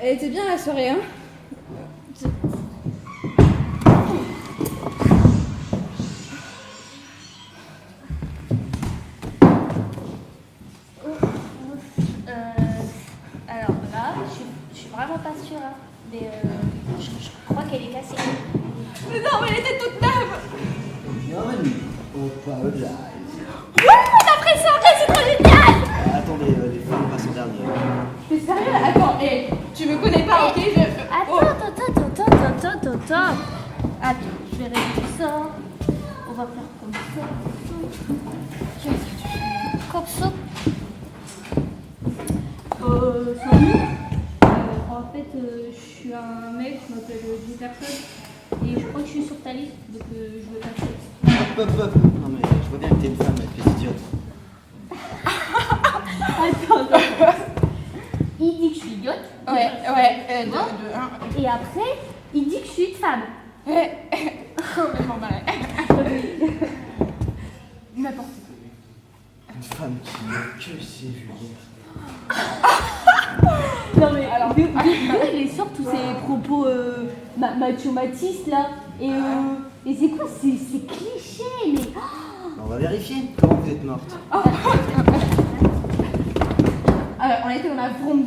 Elle était bien la soirée, hein. Alors là, je suis vraiment pas sûre, hein, mais je crois qu'elle est cassée. Mais non, mais elle était toute neuve. Bienvenue au Paradise. Ouais, d'après ça, c'est trop génial. Attendez, les femmes passent en dernier. T'es sérieux? Attends, tu me connais pas, ok? Attends. Attends, je vais régler ça. On va faire comme ça. Comme ça. Salut. En fait, je suis un mec, je m'appelle Jefferson. Et je crois que je suis sur ta liste, donc je veux passer. Hop. Non mais je vois bien que t'es une femme, espèce d'idiote. Attends. Il dit que je suis idiote. Ouais, Et après, il dit que je suis une femme. Complètement malade. N'importe Une femme qui que c'est vulgaire. Non mais alors, d'où il sort tous ces propos macho-matistes là. Et c'est quoi ces clichés, mais... On va vérifier comment vous êtes morte. On était dans la vroom,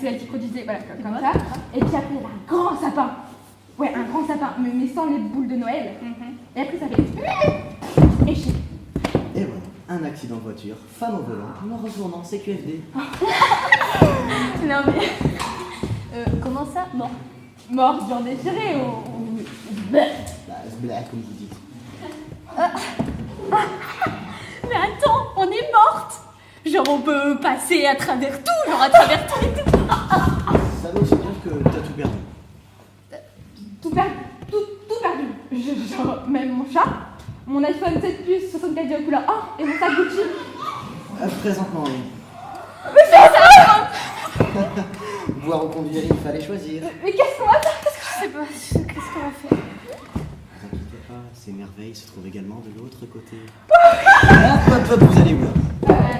c'est elle qui produisait, voilà, comme ça. Et puis après, il y avait un grand sapin. Ouais, un grand sapin, mais sans les boules de Noël. Et après, ça fait... Échec. Et voilà, un accident de voiture, femme au volant, mort retournant, CQFD. Non mais... comment ça? Non. Mort, bien déchiré ou... Bah, c'est blague comme vous dites. Mais attends, on est morte. Genre on peut passer à travers tout, genre à travers tout et tout. Ça veut aussi dire que t'as tout perdu. Tout perdu. Genre, même mon chat, mon iPhone 7 Plus 64 Go couleur or et mon sac Gucci. Présentement, oui. Mais c'est ça. Boire ou conduire, il fallait choisir. Mais qu'est-ce qu'on va faire? Je sais pas, qu'est-ce qu'on va faire? Ne vous inquiétez pas, ces merveilles se trouvent également de l'autre côté. Hop, vous allez où là?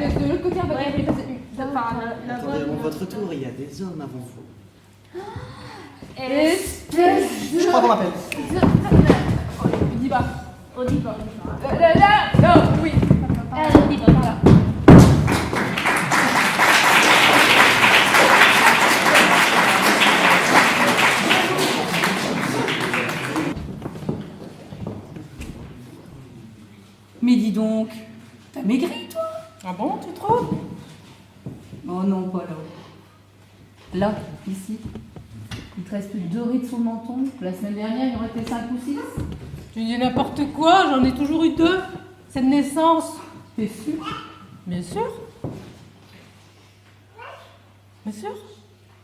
De l'autre côté, on va y passer. Attendez, avant votre tour, il y a des hommes avant vous. Espèce de... Je crois qu'on m'appelle. On dit pas. On dit pas. Non, oui. On dit pas, voilà. Mais dis donc, t'as maigri toi? Ah bon, tu trouves? Oh non, pas là. Là, ici. Il te reste plus que 2 rides sous le menton. La semaine dernière, il y aurait été 5 ou 6. Tu dis n'importe quoi, j'en ai toujours eu 2. C'est de naissance. T'es sûr? Bien sûr. Bien sûr.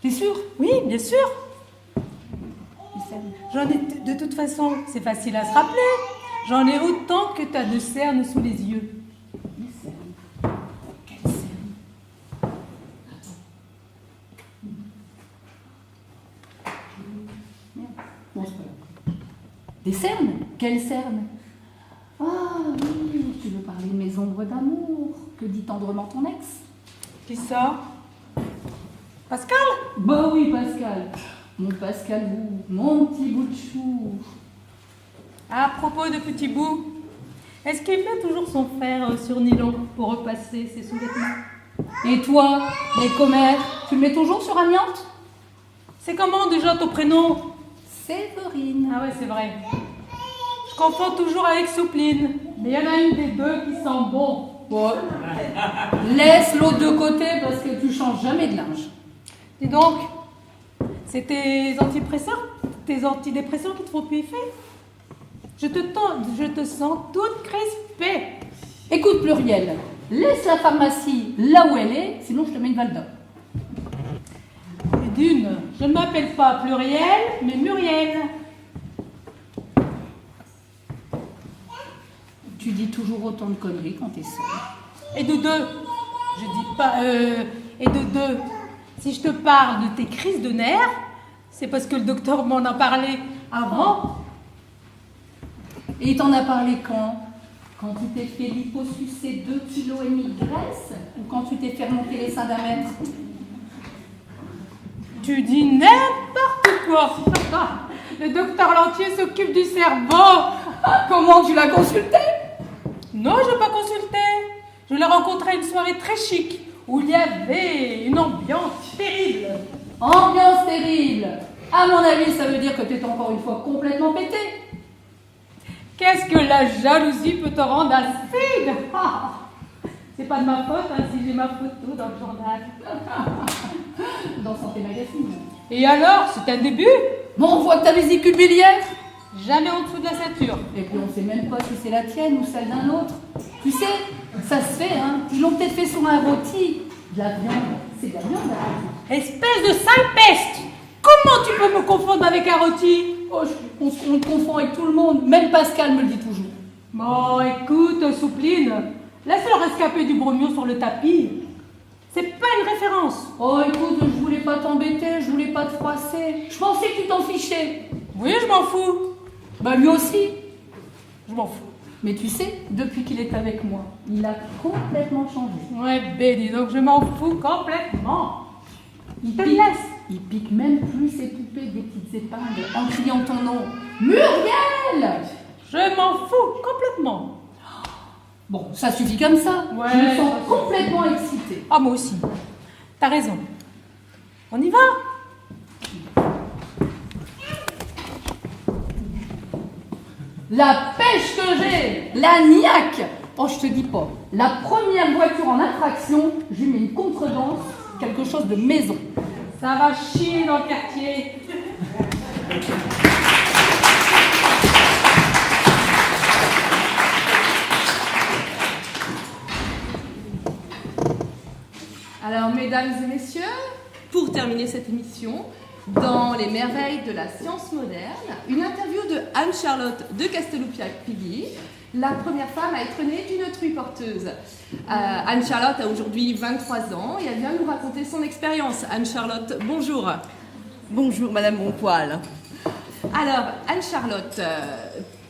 T'es sûr? Oui, bien sûr. J'en ai, de toute façon, c'est facile à se rappeler. J'en ai autant que t'as de cernes sous les yeux. Des cernes. Quelles cernes? Merde. Bon, c'est pas grave. Des cernes? Quelles cernes? Ah oui, tu veux parler de mes ombres d'amour. Que dit tendrement ton ex? Qui ça? Pascal? Bah oui, Pascal. Mon Pascal Bou, mon petit bout de chou. À propos de petit bout, est-ce qu'il met toujours son fer sur nylon pour repasser ses sous-vêtements? Et toi, les commères, tu le mets toujours sur amiante? C'est comment déjà ton prénom? Séverine. Ah ouais, c'est vrai. Je confonds toujours avec Soupline. Mais il y en a une des deux qui sent bon. Ouais. Laisse l'autre de côté parce que tu changes jamais de linge. Dis donc, c'est tes antidépresseurs qui te font plus effet? Je te sens toute crispée. Écoute, Pluriel, laisse la pharmacie là où elle est, sinon je te mets une valda. Et d'une, je ne m'appelle pas Pluriel, mais Muriel. Tu dis toujours autant de conneries quand t'es seule. Et de deux, je dis pas... et de deux, si je te parle de tes crises de nerfs, c'est parce que le docteur m'en a parlé avant. Et il t'en a parlé quand? Quand tu t'es fait liposucer 2,5 kg de graisse? Ou quand tu t'es fait remonter les seins d'1 mètre? Tu dis n'importe quoi. Le docteur Lantier s'occupe du cerveau. Comment tu l'as consulté? Non, je n'ai pas consulté. Je l'ai rencontré à une soirée très chic où il y avait une ambiance terrible. Ambiance terrible. À mon avis, ça veut dire que tu es encore une fois complètement pété. Qu'est-ce que la jalousie peut te rendre acide? C'est pas de ma faute hein, si j'ai ma photo dans le journal. Dans Santé Magazine. Et alors, c'est un début? Bon, on voit que ta vésicule biliaire. Jamais en dessous de la ceinture. Et puis on sait même pas si c'est la tienne ou celle d'un autre. Tu sais, ça se fait, hein. Ils l'ont peut-être fait sur un rôti. De la viande, c'est de la viande, la rôti. Espèce de sale peste! Comment tu peux me confondre avec un rôti? Oh, on le confond avec tout le monde. Même Pascal me le dit toujours. Bon, écoute, Soupline, laisse-le rescaper du bromure sur le tapis. C'est pas une référence. Oh, écoute, je voulais pas t'embêter, je voulais pas te froisser. Je pensais que tu t'en fichais. Oui, je m'en fous. Bah, lui aussi. Je m'en fous. Mais tu sais, depuis qu'il est avec moi, il a complètement changé. Ouais, ben dis donc, je m'en fous complètement. Il te pique, laisse. il pique même plus ses poupées des petites épingles en criant ton nom. Muriel! Je m'en fous complètement. Bon, ça suffit comme ça. Ouais, je me sens ça suffit. complètement excitée. Ah, moi aussi. T'as raison. On y va? La pêche que j'ai, la niaque. Oh, je te dis pas. La première voiture en attraction, je lui mets une contredanse, quelque chose de maison. Ça va chier dans le quartier. Alors, mesdames et messieurs, pour terminer cette émission, dans les merveilles de la science moderne, une interview de Anne-Charlotte de Castelloupia-Piggy, la première femme à être née d'une truie porteuse. Anne-Charlotte a aujourd'hui 23 ans et elle vient nous raconter son expérience. Anne-Charlotte, bonjour. Bonjour Madame Bonpoil. Alors, Anne-Charlotte,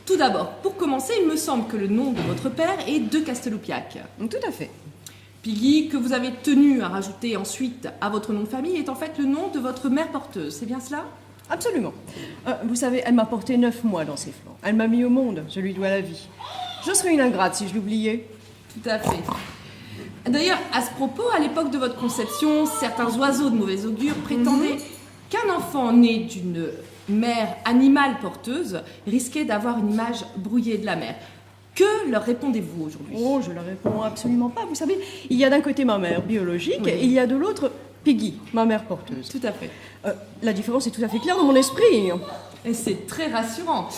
tout d'abord, pour commencer, il me semble que le nom de votre père est de Castellouppiac. Tout à fait. Piggy, que vous avez tenu à rajouter ensuite à votre nom de famille, est en fait le nom de votre mère porteuse, c'est bien cela? Absolument. Vous savez, elle m'a porté 9 mois dans ses flancs. Elle m'a mis au monde, je lui dois la vie. Je serais une ingrate si je l'oubliais. Tout à fait. D'ailleurs, à ce propos, à l'époque de votre conception, certains oiseaux de mauvais augure prétendaient qu'un enfant né d'une mère animale porteuse risquait d'avoir une image brouillée de la mère. Que leur répondez-vous aujourd'hui? Oh, je leur réponds absolument pas. Vous savez, il y a d'un côté ma mère biologique et il y a de l'autre Piggy, ma mère porteuse. Tout à fait. La différence est tout à fait claire dans mon esprit. Et c'est très rassurant.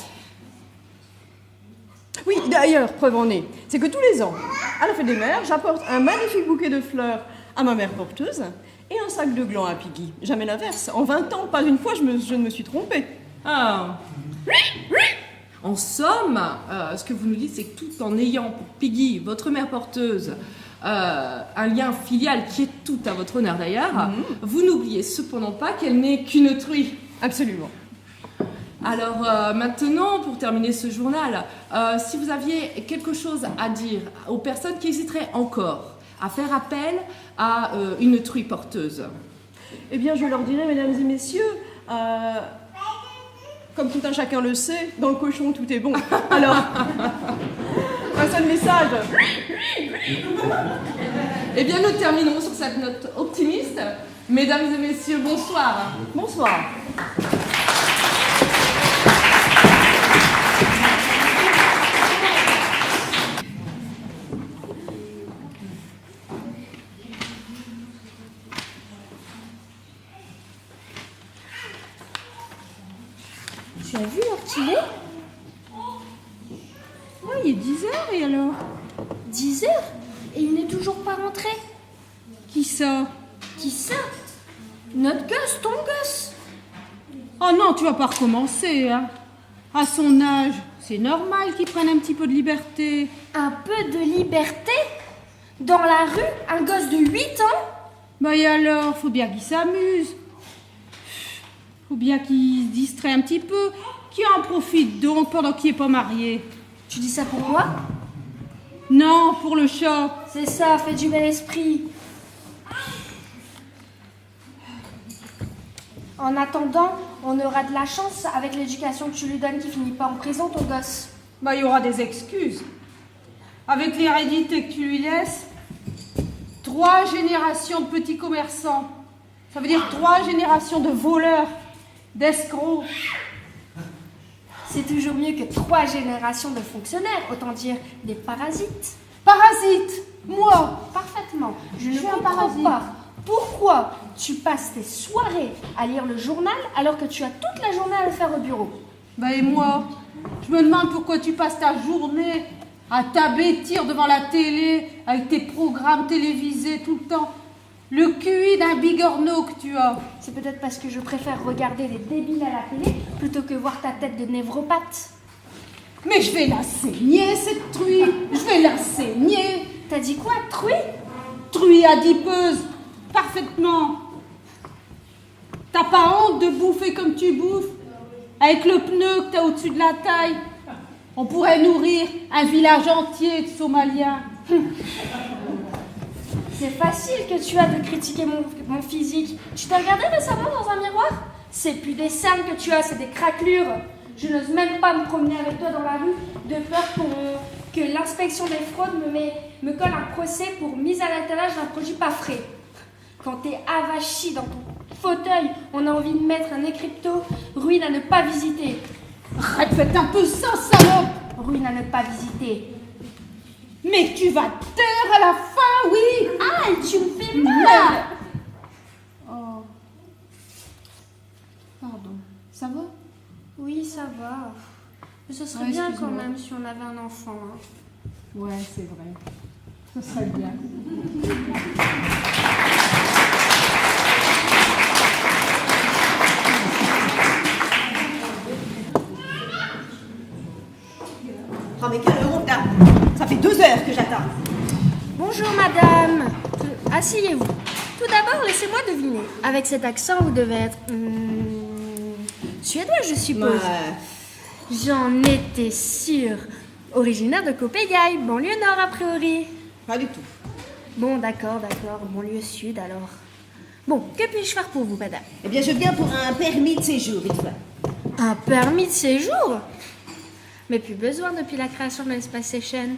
Oui, d'ailleurs, preuve en est, c'est que tous les ans, à la fête des mères, j'apporte un magnifique bouquet de fleurs à ma mère porteuse et un sac de glands à Piggy. Jamais l'inverse. En 20 ans, pas une fois, je ne me suis trompée. Ah. En somme, ce que vous nous dites, c'est que tout en ayant pour Piggy, votre mère porteuse, un lien filial qui est tout à votre honneur d'ailleurs, vous n'oubliez cependant pas qu'elle n'est qu'une truie. Absolument. Alors maintenant, pour terminer ce journal, si vous aviez quelque chose à dire aux personnes qui hésiteraient encore à faire appel à une truie porteuse. Eh bien, je leur dirais, mesdames et messieurs, comme tout un chacun le sait, dans le cochon, tout est bon. Alors, un seul message. Eh bien, nous terminerons sur cette note optimiste. Mesdames et messieurs, bonsoir. Bonsoir. Tu as vu l'heure qu'il est? Oui, il est 10h et alors? 10 heures? Et il n'est toujours pas rentré. Qui ça? Qui ça? Notre gosse, ton gosse. Oh non, tu vas pas recommencer, hein. À son âge, c'est normal qu'il prenne un petit peu de liberté. Un peu de liberté? Dans la rue, un gosse de 8 ans? Bah et alors, faut bien qu'il s'amuse. Faut bien qu'il se distrait un petit peu, qu'il en profite donc pendant qu'il n'est pas marié. Tu dis ça pour moi? Non, pour le chat. C'est ça, fais du bel esprit. En attendant, on aura de la chance avec l'éducation que tu lui donnes qui finit pas en prison, ton gosse. Bah, il y aura des excuses. Avec l'hérédité que tu lui laisses, 3 générations de petits commerçants. Ça veut dire 3 générations de voleurs, d'escrocs. C'est toujours mieux que 3 générations de fonctionnaires, autant dire des parasites. Parasites, moi. Parfaitement. Je ne suis un comprends parasite. pas pourquoi tu passes tes soirées à lire le journal alors que tu as toute la journée à le faire au bureau. Bah et moi, je me demande pourquoi tu passes ta journée à t'abêtir devant la télé avec tes programmes télévisés tout le temps. Le QI d'un bigorneau que tu as. C'est peut-être parce que je préfère regarder des débiles à la télé plutôt que voir ta tête de névropathe. Mais je vais la saigner, cette truie. Je vais la saigner. T'as dit quoi, truie? Truie adipeuse. Parfaitement. T'as pas honte de bouffer comme tu bouffes? Avec le pneu que t'as au-dessus de la taille. On pourrait nourrir un village entier de Somaliens. C'est facile que tu as de critiquer mon physique. Tu t'es regardé récemment dans un miroir? C'est plus des cernes que tu as, c'est des craquelures. Je n'ose même pas me promener avec toi dans la rue de peur que l'inspection des fraudes me colle un procès pour mise à l'étalage d'un produit pas frais. Quand t'es avachi dans ton fauteuil, on a envie de mettre un écrypto, ruine à ne pas visiter. Arrête, faites un peu ça, salope. Ruine à ne pas visiter. Mais tu vas te taire à la fin, oui. Aïe, tu me fais mal. Oh. Pardon. Ça va? Oui, ça va. Mais ce serait Ouais, bien quand excuse-moi. même si on avait un enfant. Hein. Ouais, c'est vrai. Ce serait bien. Ah mais quelle honte là. Ça fait 2 heures que j'attends. Bonjour madame. Asseyez-vous. Tout d'abord, laissez-moi deviner. Avec cet accent, vous devez être... suédois, je suppose. J'en étais sûre. Originaire de Copenhague, banlieue nord a priori. Pas du tout. Bon, d'accord, banlieue sud alors. Bon, que puis-je faire pour vous, madame? Eh bien, je viens pour un permis de séjour, vite fait. Un permis de séjour? Mais plus besoin depuis la création de l'espace Schengen.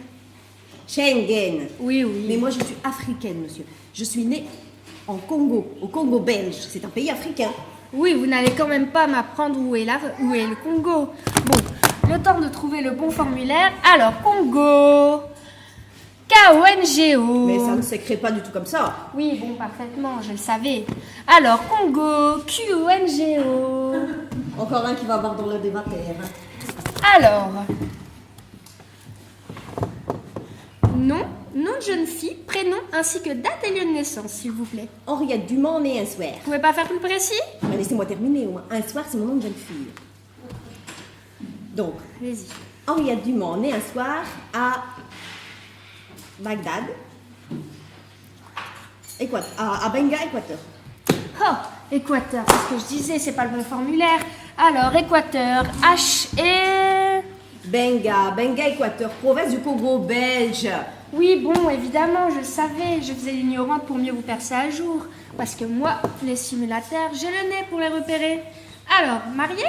Schengen. Oui, oui. Mais moi, je suis africaine, monsieur. Je suis née en Congo, au Congo belge. C'est un pays africain. Oui, vous n'allez quand même pas m'apprendre où est le Congo. Bon, le temps de trouver le bon formulaire. Alors, Congo. K-O-N-G-O. Mais ça ne s'écrit pas du tout comme ça. Oui, bon, parfaitement, je le savais. Alors, Congo, Q-O-N-G-O. Encore un qui va avoir dans le débatteur. Alors, nom de jeune fille, prénom ainsi que date et lieu de naissance, s'il vous plaît. Henriette Dumont, née un soir. Vous pouvez pas faire plus précis? Mais laissez-moi terminer au moins. Un soir, c'est mon nom de jeune fille. Donc, Allez-y. Henriette Dumont, née un soir à Bagdad. À Benga, Équateur. Oh, Équateur, c'est ce que je disais, c'est pas le bon formulaire. Alors, Équateur, H et... Benga, Équateur, province du Congo belge. Oui, bon, évidemment, je le savais, je faisais l'ignorante pour mieux vous percer à jour. Parce que moi, les simulateurs, j'ai le nez pour les repérer. Alors, marié?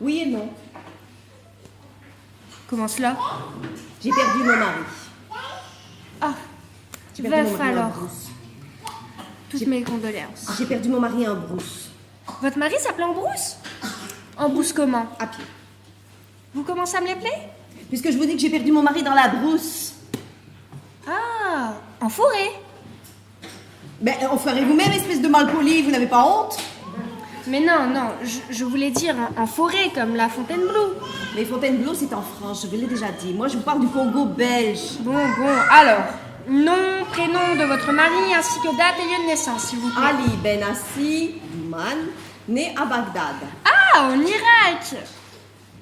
Oui et non. Comment cela? J'ai perdu mon mari. Ah, J'ai perdu mon veuf mari en alors. brousse. Toutes mes condoléances. J'ai perdu mon mari en brousse. Votre mari s'appelait Ambrousse? Ambrousse comment? À pied. Vous commencez à me les plaire? Puisque je vous dis que j'ai perdu mon mari dans la brousse. Ah, en forêt? Ben, enfoirez vous-même, espèce de malpoli, vous n'avez pas honte? Mais non, je voulais dire en forêt, comme la Fontainebleau. Mais Fontainebleau, c'est en France, je vous l'ai déjà dit. Moi, je vous parle du Congo belge. Bon, alors, nom, prénom de votre mari, ainsi que date et lieu de naissance, s'il vous plaît. Ali Benassi Man, né à Bagdad. Ah, en Irak!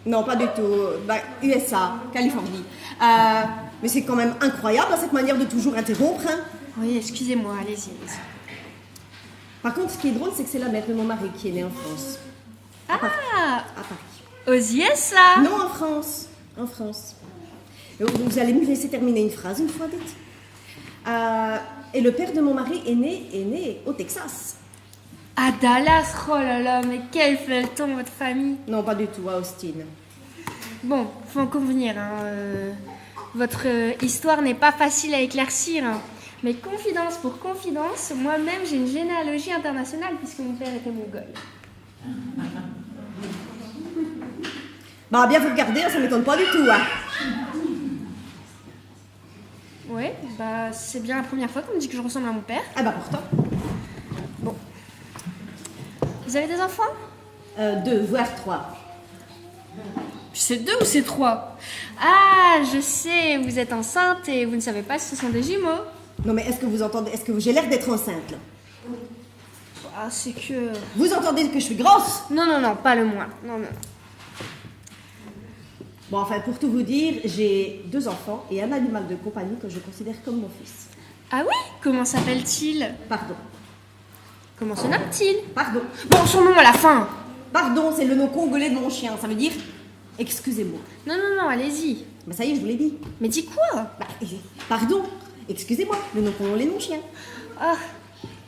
Non, pas du tout. USA, Californie. Mais c'est quand même incroyable, cette manière de toujours interrompre. Hein. Oui, excusez-moi, allez-y. Par contre, ce qui est drôle, c'est que c'est la mère de mon mari qui est née en France. Ah, À Paris. aux USA! Non, en France. En France. Vous allez me laisser terminer une phrase une fois, dites. Et le père de mon mari est né au Texas. À Dallas, oh là là, mais quel feuilleton, votre famille. Non, pas du tout, à Austin. Bon, faut en convenir, hein, votre histoire n'est pas facile à éclaircir. Hein. Mais confidence pour confidence, moi-même j'ai une généalogie internationale puisque mon père était mongol. Bah, bien vous regarder, ça m'étonne pas du tout, hein. Ouais, bah c'est bien la première fois qu'on me dit que je ressemble à mon père. Ah bah pourtant. Bon. Vous avez des enfants? 2, voire 3. C'est 2 ou c'est 3? Ah, je sais, vous êtes enceinte et vous ne savez pas si ce sont des jumeaux. Non mais est-ce que vous entendez, est-ce que j'ai l'air d'être enceinte là? Ah, c'est que... Vous entendez que je suis grosse? Non, non, non, pas le moins. Non, non. Bon, enfin, pour tout vous dire, j'ai 2 enfants et un animal de compagnie que je considère comme mon fils. Ah oui? Comment s'appelle-t-il? Pardon. Comment se nomme-t-il? Pardon. Bon, son nom à la fin. Pardon, c'est le nom congolais de mon chien. Ça veut dire excusez-moi. Non, non, non, allez-y. Bah ça y est, je vous l'ai dit. Mais dis quoi? Bah, pardon, excusez-moi, le nom congolais de mon chien. Ah,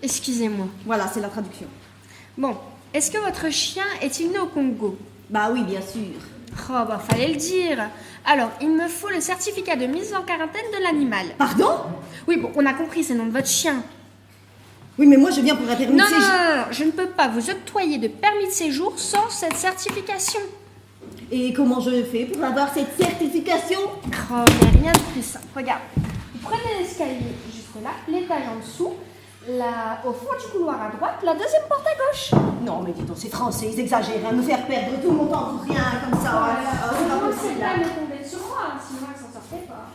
excusez-moi. Voilà, c'est la traduction. Bon, est-ce que votre chien est-il né au Congo? Bah oui, bien sûr. Oh, bah fallait le dire. Alors, il me faut le certificat de mise en quarantaine de l'animal. Pardon? Oui, bon, on a compris, c'est le nom de votre chien. Oui, mais moi je viens pour un permis Non, de non, séjour. non, non, je ne peux pas vous octroyer de permis de séjour sans cette certification. Et comment je fais pour avoir cette certification? Oh, mais rien de plus simple. Regarde, vous prenez l'escalier juste là, l'étage en dessous, là, au fond du couloir à droite, la deuxième porte à gauche. Non, mais dis donc, c'est français, ils exagèrent, hein, me faire perdre tout mon temps pour rien, comme ça. Voilà. Ah, c'est pas possible. Là, me tomber sur moi, sinon elle s'en sortait pas.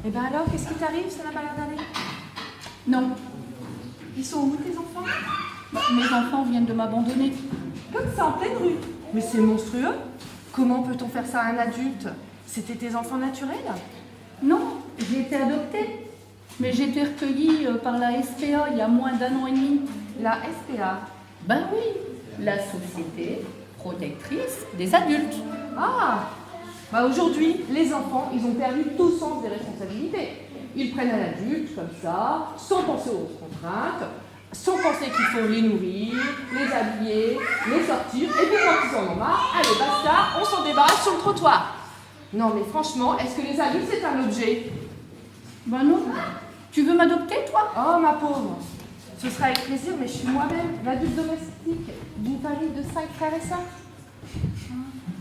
Et ben alors, qu'est-ce qui t'arrive? Ça n'a pas l'air d'aller. Non, Ils sont où tes enfants? bah, mes enfants viennent de m'abandonner. Comme ça, en pleine rue. Mais c'est monstrueux. Comment peut-on faire ça à un adulte? C'était tes enfants naturels? Non, j'ai été adoptée. Mais j'ai été recueillie par la SPA il y a moins d'1 an et demi. La SPA. Ben oui, la Société Protectrice des Adultes. Ah! Bah aujourd'hui, les enfants, ils ont perdu tout sens des responsabilités. Ils prennent un adulte comme ça, sans penser aux contraintes, sans penser qu'il faut les nourrir, les habiller, les sortir, et puis quand ils en ont marre, allez basta, on s'en débarrasse sur le trottoir. Non mais franchement, est-ce que les adultes c'est un objet? Ben non. Tu veux m'adopter, toi? Oh ma pauvre, ce sera avec plaisir, mais je suis moi-même l'adulte domestique d'une famille de 5 frères et sœurs.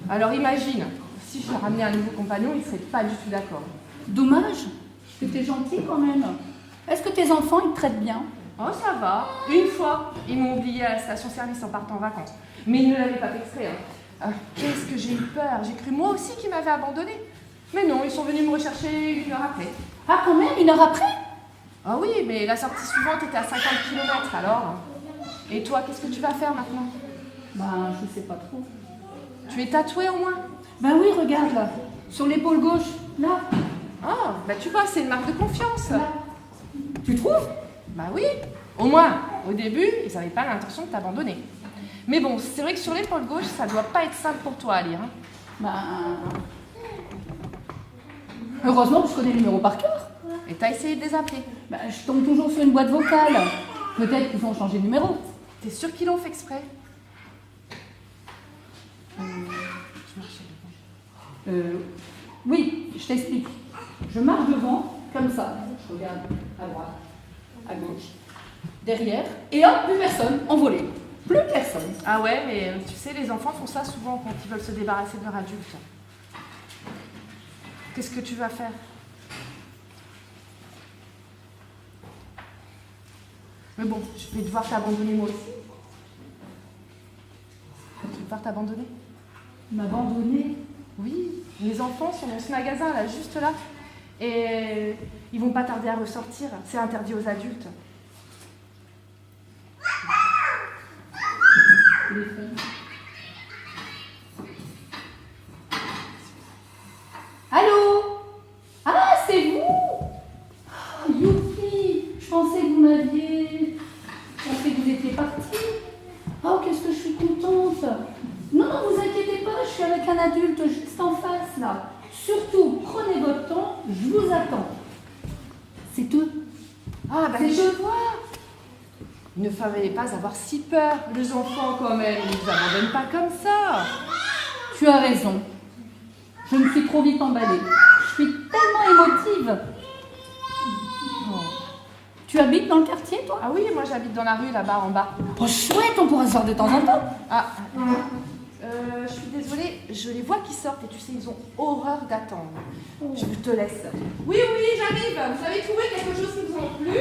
Alors imagine, si je te ramenais un nouveau compagnon, il serait pas du tout d'accord. Dommage. C'était gentil quand même. Est-ce que tes enfants, ils te traitent bien? Oh ça va, une fois, ils m'ont oublié à la station-service en partant en vacances. Mais ils ne l'avaient pas fait exprès. Hein. Qu'est-ce que j'ai eu peur, j'ai cru moi aussi qu'ils m'avaient abandonné. Mais non, ils sont venus me rechercher 1 heure après. Ah, quand même, 1 heure après? Ah oui, mais la sortie suivante était à 50 km alors. Et toi, qu'est-ce que tu vas faire maintenant? Ben, je sais pas trop. Tu es tatoué au moins? Ben oui, regarde là, sur l'épaule gauche, là. Ah, bah tu vois, c'est une marque de confiance. Là. Tu trouves? Bah oui, au moins, au début, ils n'avaient pas l'intention de t'abandonner. Mais bon, c'est vrai que sur l'épaule gauche, ça doit pas être simple pour toi à lire. Hein. Ben... Heureusement que je connais le numéro par cœur. Et t'as essayé de les appeler. Ben, je tombe toujours sur une boîte vocale. Peut-être qu'ils ont changé de numéro. T'es sûr qu'ils l'ont fait exprès? Oui, je t'explique. Je marche devant, comme ça. Je regarde à droite, à gauche, derrière, et hop, plus personne, envolé. Plus personne. Ah ouais, mais tu sais, les enfants font ça souvent quand ils veulent se débarrasser de leur adulte. Qu'est-ce que tu vas faire? Mais bon, je vais devoir t'abandonner moi aussi. Je vais devoir t'abandonner. M'abandonner. Oui, les enfants sont dans ce magasin là, juste là. Et ils vont pas tarder à ressortir. C'est interdit aux adultes. Téléphone. Allô? Ah, c'est vous? Oh, youpi! Je pensais que vous m'aviez... Je pensais que vous étiez parti. Oh, qu'est-ce que je suis contente. Non, non, vous inquiétez pas. Surtout, prenez votre temps, je vous attends. C'est tout. Ah, bah, C'est je vois. Ne fallait pas avoir si peur. Les enfants, quand même, ils ne nous abandonnent pas comme ça. Tu as raison. Je me suis trop vite emballée. Je suis tellement émotive. Oh. Tu habites dans le quartier, toi? Ah oui, moi j'habite dans la rue, là-bas, en bas. Oh, chouette, on pourra se voir de temps en temps. Ah, je suis désolée, je les vois qui sortent et tu sais, ils ont horreur d'attendre. Je te laisse. Oui, oui, j'arrive. Vous avez trouvé quelque chose qui vous a plu?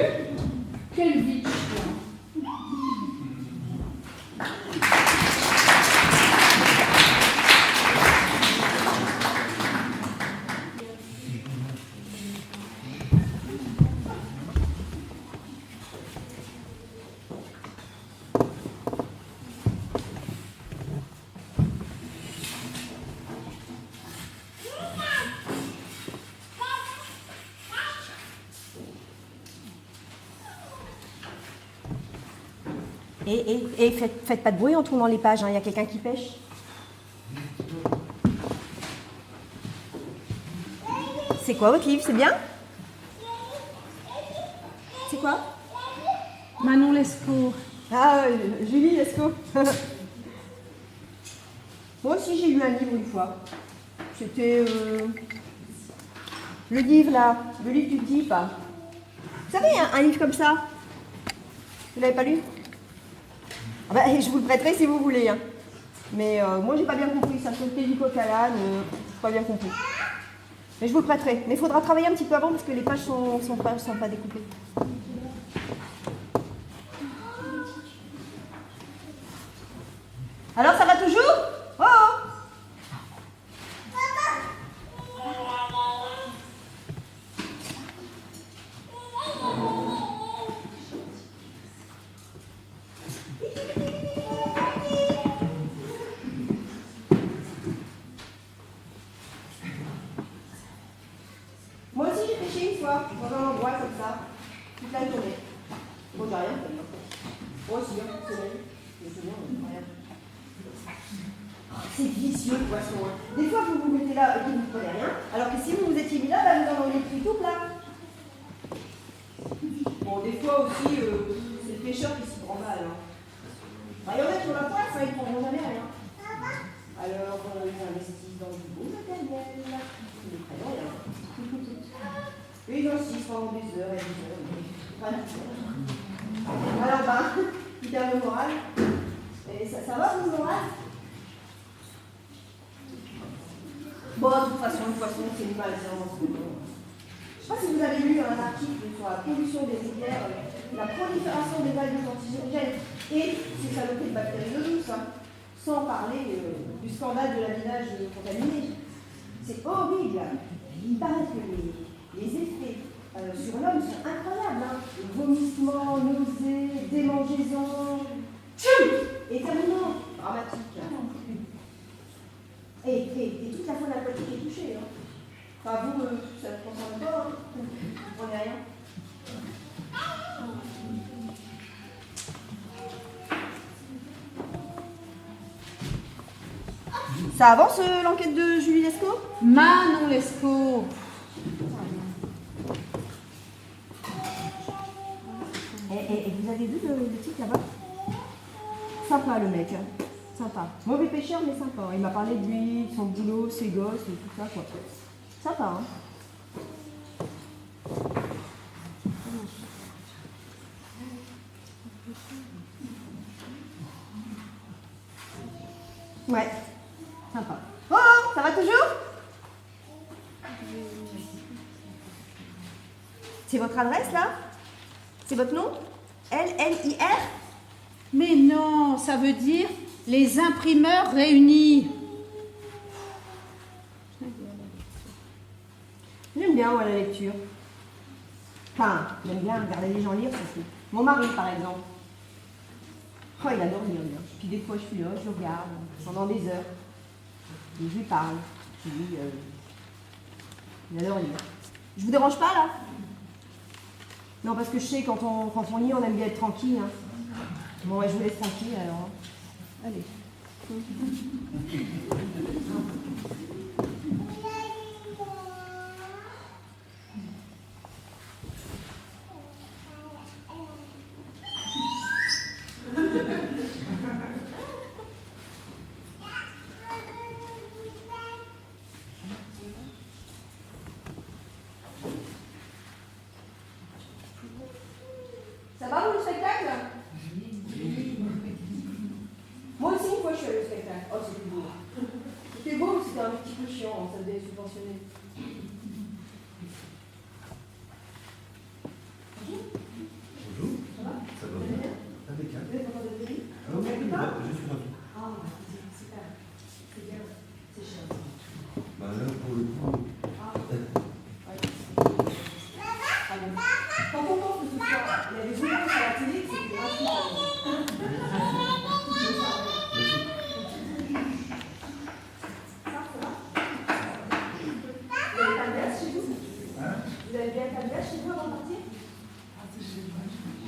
Quelle vie de chien. Et faites pas de bruit en tournant les pages, il y a quelqu'un qui pêche. C'est quoi votre livre, c'est bien? C'est quoi? Manon Lescaut. Ah, Julie Lescaut. Moi aussi j'ai lu un livre une fois. C'était le livre là, le livre du type. Vous savez, un livre comme ça. Vous l'avez pas lu? Ah bah, je vous le prêterai si vous voulez. Hein. Mais moi, j'ai pas bien compris. Ça s'appelle du coq à l'âne. J'ai pas bien compris. Mais je vous le prêterai. Mais il faudra travailler un petit peu avant parce que les pages sont pas découpées. Alors, ça va toujours? Oh, oh. Moi aussi j'ai pêché une fois, dans un endroit comme ça, toute la journée. Bon, j'ai rien fait. Moi aussi, c'est vrai. Mais c'est bon, rien. Oh, c'est vicieux le poisson. Hein. Des fois vous vous mettez là et vous ne prenez rien, alors que si vous vous étiez mis là, bah, vous en auriez pris tout plat. Bon, des fois aussi, c'est le pêcheur qui s'y prend mal. Hein. Bah, il y en a qui ont la poisse, ils ne prendront jamais rien. Alors, ils investissent dans du beau matériel. Ils ne prennent rien. Et ils insistent pendant des heures et des heures. Voilà. Alors, il y a le moral. Et ça va, vous, le moral? Bon, de toute façon, le poisson, c'est une malsain. Je ne sais pas si vous avez lu un article sur la pollution des rivières, la prolifération des algues antigènes et ces saloperies de bactéries d'eau douce, hein, sans parler du scandale de l'affinage contaminé. C'est horrible. Il paraît que les effets sur l'homme sont incroyables. Hein. Vomissements, nausées, démangeaisons, éternuements, dramatique. Et toute la faune aquatique est touchée. Hein. Enfin, vous, ça ne vous concerne pas, hein. Vous ne prenez rien. Ça avance l'enquête de Julie Lescaut? Manon Lescaut. Et vous avez vu le type là-bas? Sympa le mec, hein. Sympa. Mauvais pêcheur mais sympa. Il m'a parlé de lui, de son boulot, ses gosses et tout ça quoi. Sympa, hein. Ouais, sympa. Oh, ça va toujours? C'est votre adresse là? C'est votre nom? L-L-I-R? Mais non, ça veut dire les imprimeurs réunis. J'aime bien moi la lecture. Enfin, j'aime bien regarder les gens lire surtout. Mon mari par exemple. Oh, il adore lire. Puis des fois je suis là, je regarde pendant des heures. Et je lui parle. Je lui dis, il adore lire. Je vous dérange pas là? Non, parce que je sais, quand on lit, on aime bien être tranquille. Hein. Bon, ouais, je vous laisse tranquille alors. Allez. avez bien fait le chez vous avant de partir?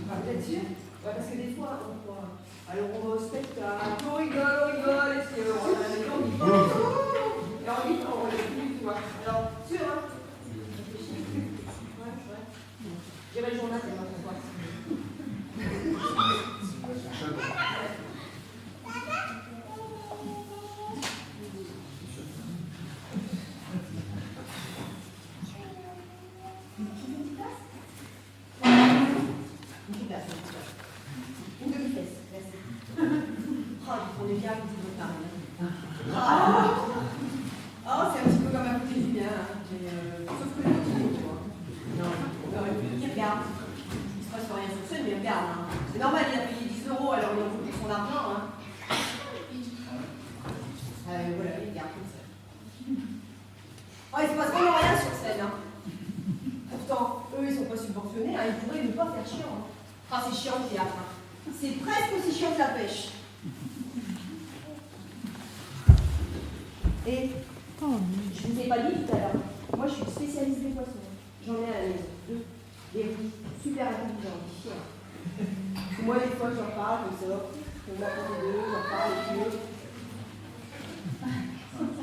Vous êtes sûr? Ouais, parce que des fois, on croit. Alors on va au spectacle, on rigole, et puis on a la maison, on dit et on dit on ne plus, tu vois. Alors, sûr, hein? Ouais. J'ai le journal, c'est moi, ce soir. Une demi-fesse, merci. Oh, on est bien à côté de votre mari. Oh, c'est un petit peu comme à côté du bien. Sauf que l'autre, tu vois. Non, il regarde. Il se passe rien sur scène, mais il regarde. Hein. C'est normal, il a payé 10 €, alors il en faut pour son argent. Hein. Voilà, il regarde comme ça. Oh, il se passe vraiment rien sur scène. Hein. Pourtant, eux, ils sont pas subventionnés. Hein. Ils pourraient ne pas faire chiant. Hein. Ah, c'est chiant le théâtre. Hein. C'est presque aussi chiant que la pêche. Et je ne vous ai pas dit tout à l'heure, moi je suis spécialiste des poissons. J'en ai à la maison. Des riz super intelligents, fiers. Moi, des fois, j'en parle, comme ça. Je me mets à côté d'eux, j'en parle avec eux.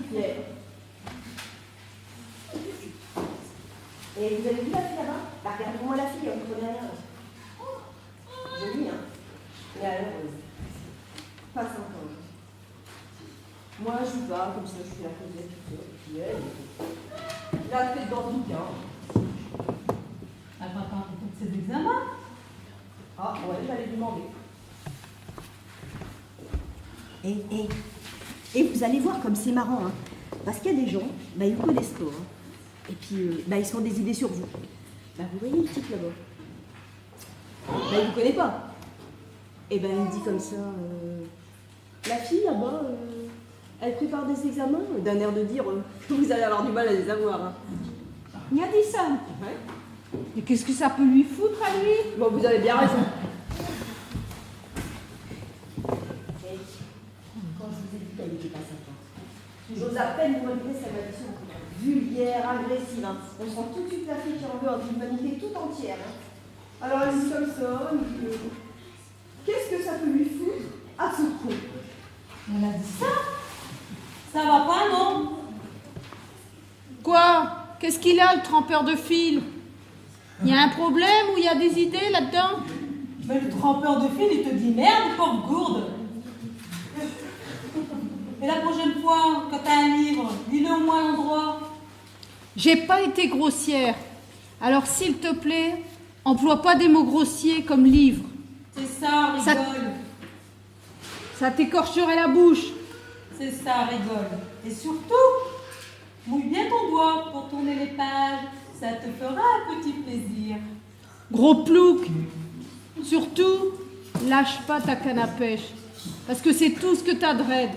Fiers. Et vous avez vu la fille là-bas? Bah, regardez-moi la fille, on ne connaît rien. Jolie, hein? Mais alors, pas 5 ans. Moi, je joue pas, comme ça, je fais la causette tout seul. Puis elle, la tête dans le bouquin. Elle va pas pour tous ses examens. Ah, ouais, j'allais lui demander. Et vous allez voir comme c'est marrant, hein. Parce qu'il y a des gens, bah, ils vous connaissent pas, hein. Et puis, bah, ils se font des idées sur vous. Bah, vous voyez le type là-bas? Bah, il vous connaît pas. Et ben, il dit comme ça, la fille là-bas, elle prépare des examens, d'un air de dire que vous allez avoir du mal à les avoir. Hein. Il a dit ça. Ouais. Mais qu'est-ce que ça peut lui foutre à lui? Bon, vous avez bien raison. Et quand je vous ai dit qu'elle n'était pas sympa, j'ose à peine vous relever sa maldition. Vulgaire, agressive. Hein. On sent tout de suite la fille qui en veut d'une humanité tout entière. Hein. Alors elle dit comme ça, elle dit, qu'est-ce que ça peut lui foutre à ce con? Elle a dit ça? Ça va pas, non? Quoi? Qu'est-ce qu'il a, le trempeur de fil? Il y a un problème ou il y a des idées là-dedans? Mais le trempeur de fil, il te dit merde, pauvre gourde. Et la prochaine fois, quand t'as un livre, dis-le au moins à l'endroit. J'ai pas été grossière. Alors, s'il te plaît, emploie pas des mots grossiers comme livre. C'est ça, rigole. Ça t'écorcherait la bouche. C'est ça, rigole. Et surtout, mouille bien ton doigt pour tourner les pages. Ça te fera un petit plaisir. Gros plouc. Surtout, lâche pas ta canne à pêche. Parce que c'est tout ce que t'as de raide.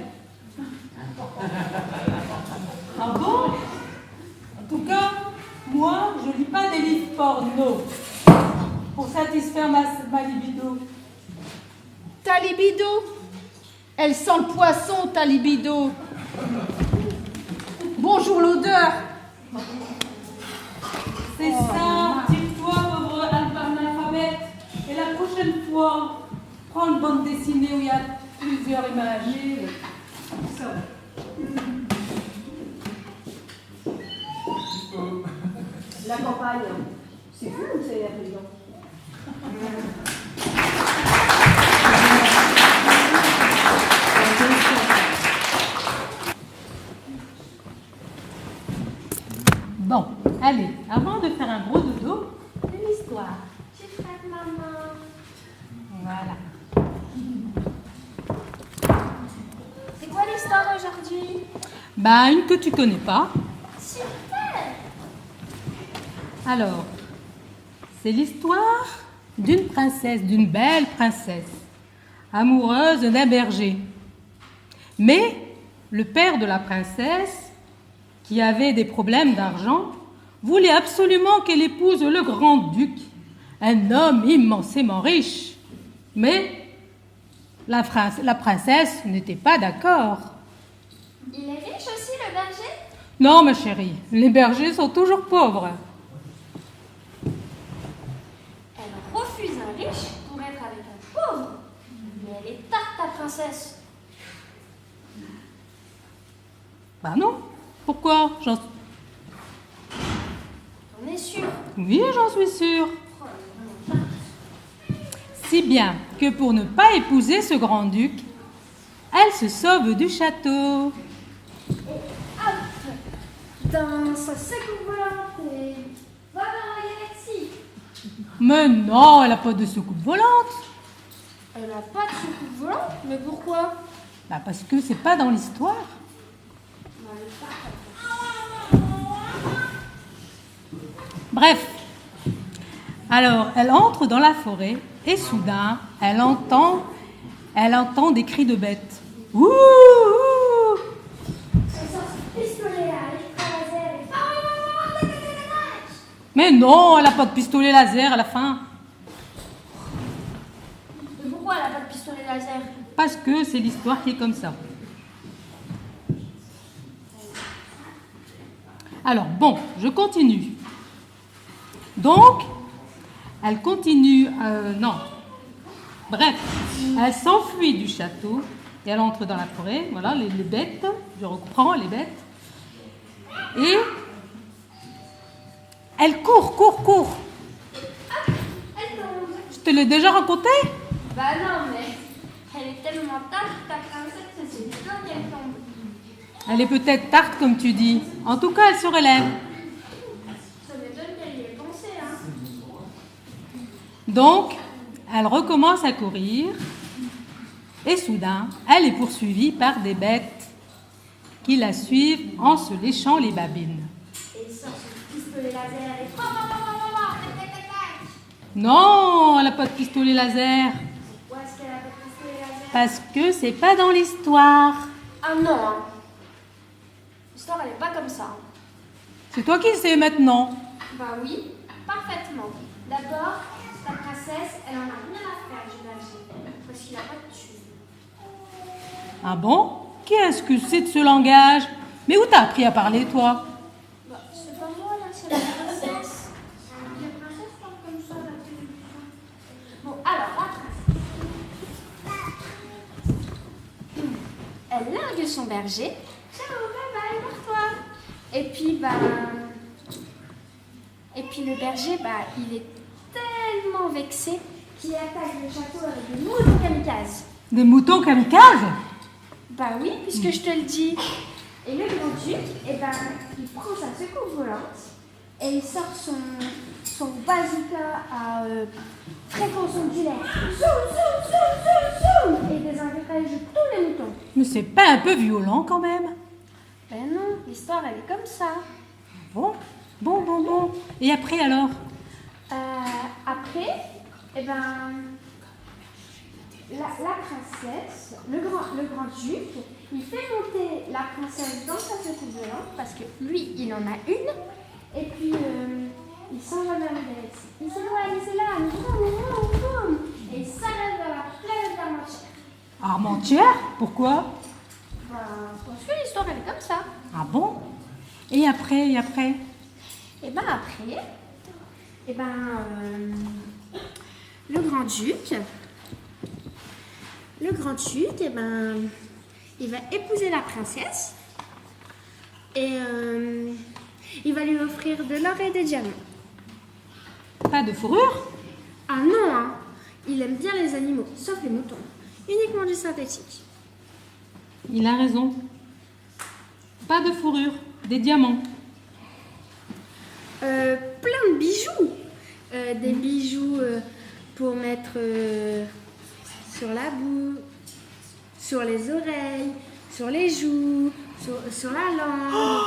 Ah bon? En tout cas, moi, je lis pas des livres porno pour satisfaire ma libido. Ta libido? Elle sent le poisson, ta libido. Bonjour l'odeur. C'est ça, dis-toi, pauvre analphabète. Et la prochaine fois, prends une bande dessinée où il y a plusieurs images. Ça. La campagne, c'est fou ou c'est intelligent? Bon, allez, avant de faire un gros dodo, une histoire. Tu ferais maman. Voilà. C'est quoi l'histoire aujourd'hui? Bah, une que tu connais pas. Super. Alors, c'est l'histoire d'une princesse, d'une belle princesse, amoureuse d'un berger. Mais le père de la princesse, qui avait des problèmes d'argent, voulait absolument qu'elle épouse le grand-duc, un homme immensément riche. Mais la princesse n'était pas d'accord. Il est riche aussi, le berger? Non, ma chérie, les bergers sont toujours pauvres. ta princesse. Bah non. Pourquoi? T'en es sûr? Oui, j'en suis sûre. Si bien que pour ne pas épouser ce grand-duc, elle se sauve du château. Dans sa secoupe volante et va dans la galaxie. Mais non, elle n'a pas de soucoupe volante. Elle n'a pas de secoupe volante? Mais pourquoi? Bah parce que c'est pas dans l'histoire. Bref. Alors, elle entre dans la forêt et soudain, elle entend des cris de bêtes. Ouh, ouh. Elle sort son pistolet à l'écran laser et Mais non, elle n'a pas de pistolet laser à la fin. Mais pourquoi elle n'a pas de pistolet laser? Parce que c'est l'histoire qui est comme ça. Alors, bon, je continue. Donc, elle continue... non. Bref, elle s'enfuit du château et elle entre dans la forêt. Voilà, les bêtes. Je reprends les bêtes. Et elle court. Elle tombe. Je te l'ai déjà raconté? Bah non, mais elle est tellement tarte, ta princesse, que c'est sûr qu'elle tombe. Elle est peut-être tarte, comme tu dis. En tout cas, elle se relève. Ça m'étonne qu'elle y ait pensé, hein. Donc, elle recommence à courir. Et soudain, elle est poursuivie par des bêtes qui la suivent en se léchant les babines. Et il sort son pistolet laser et tac. Non, elle n'a pas de pistolet laser. Où est-ce qu'elle a pas de pistolet laser? Parce que c'est pas dans l'histoire. Ah non, hein. L'histoire, elle est pas comme ça. C'est toi qui sais maintenant. Bah oui, parfaitement. D'abord, ta princesse, elle en a rien à faire du berger, parce qu'il a pas de tube. Ah bon? Qu'est-ce que c'est de ce langage? Mais où t'as appris à parler, toi? Bah, c'est pas moi, là, c'est la princesse. La princesse parle comme ça, la télévision. Bon, alors, la princesse. Elle largue son berger. Ciao, bye bye, vers toi. Et puis le berger, bah, il est tellement vexé qu'il attaque le château avec des moutons kamikazes. Des moutons kamikazes? Bah oui, puisque je te le dis. Et le grand-duc, eh ben, il prend sa secoupe volante et il sort son bazooka à fréquence ondulaire. Zoom, zoom, zoom, zoom, zoom, et désengrège tous les moutons. Mais c'est pas un peu violent quand même? Ben non, l'histoire elle est comme ça. Bon. Et après alors? Après, eh ben, la princesse, le grand-duc, il fait monter la princesse dans sa secoupe volante parce que lui, il en a une. Et puis, il s'en va vers la galaxie. Il s'éloigne, c'est là, boum, et il s'arrête dans la planète d'Armentière. Armentière? Pourquoi? Parce que l'histoire, elle est comme ça. Ah bon? Et après? Et ben après, le grand-duc, eh ben, il va épouser la princesse et il va lui offrir de l'or et des diamants. Pas de fourrure? Ah non, hein. Il aime bien les animaux, sauf les moutons. Uniquement du synthétique. Il a raison. Pas de fourrure, des diamants. Plein de bijoux. Des bijoux pour mettre sur la boue, sur les oreilles, sur les joues, sur la langue,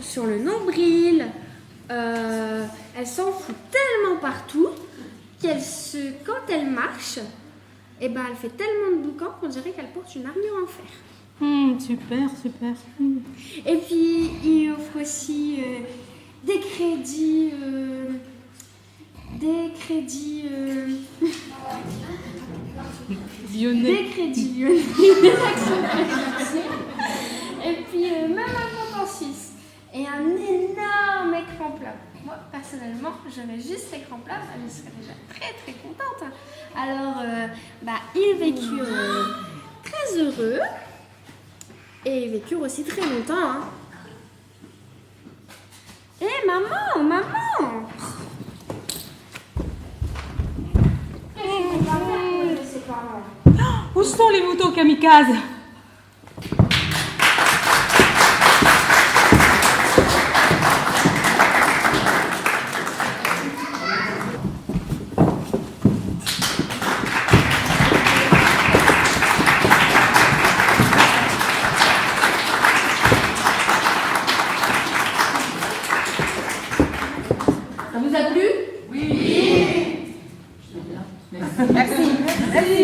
sur le nombril. Elle s'en fout tellement partout quand elle marche, eh ben, elle fait tellement de boucans qu'on dirait qu'elle porte une armure en fer. Super. Et puis, il offre aussi des crédits Lyonnais. des actions crédits. Et puis, même un compte en Suisse. Et un énorme écran plat. Moi, personnellement, personnellement, j'aurais juste l'écran plat, je serais déjà très très contente. Alors, ils vécurent très heureux et ils vécurent aussi très longtemps. Hein. Hé, maman! Qu'est-ce qu'on va faire de ses parents? Où sont les motos kamikazes? Ça vous a plu? Oui. Merci. Merci.